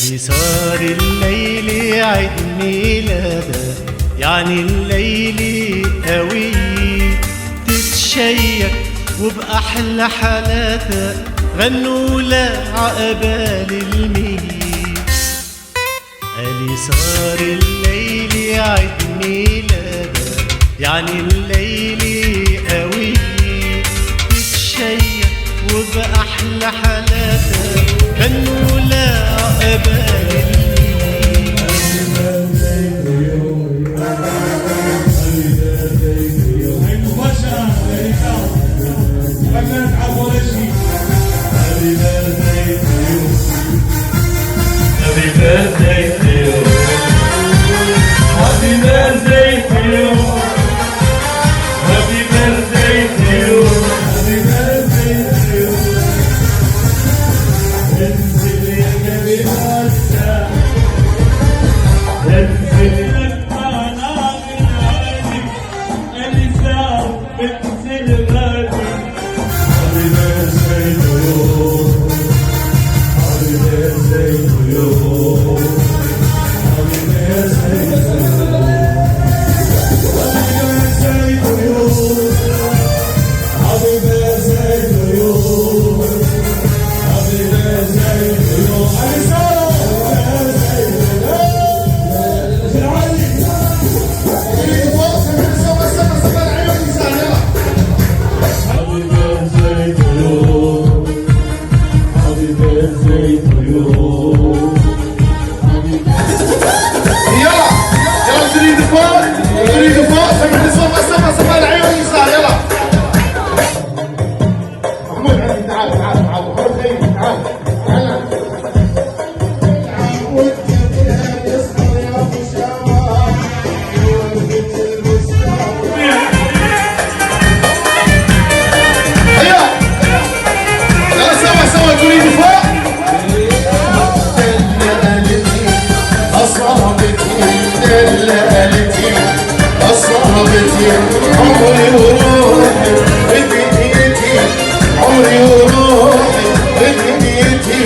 اللي صار الليلة عيد ميلادها، يعني الليلة قوي تتشيك وبأحلى حالاتها، غنوا لعقبال المية. اللي صار الليلة عيد ميلادها، يعني الليلة قوي تتشيك وبأحلى حالاتها، غنوا لعقبال المية. Happy birthday to you. Happy birthday to you. Happy birthday to you. Happy birthday to you. انزل يا جميل الساعة، انزل للمناطق العالي، الساعة بتنزل غالي. Happy birthday to you. Happy birthday to you. Happy birthday to you. Happy birthday to you. Happy birthday to you. Happy birthday to you. Happy birthday to you. Happy birthday to you. يلا يلا تريد فوق تريد فوق سمع الصوت سمع العيون يسار يلا محمود عندي تعال تعال تعال خذ خيري تعال تعال هيا يلا سوا تريد فوق أصابتي عمري وروحي بدنيتي، عمري وروحي بدنيتي.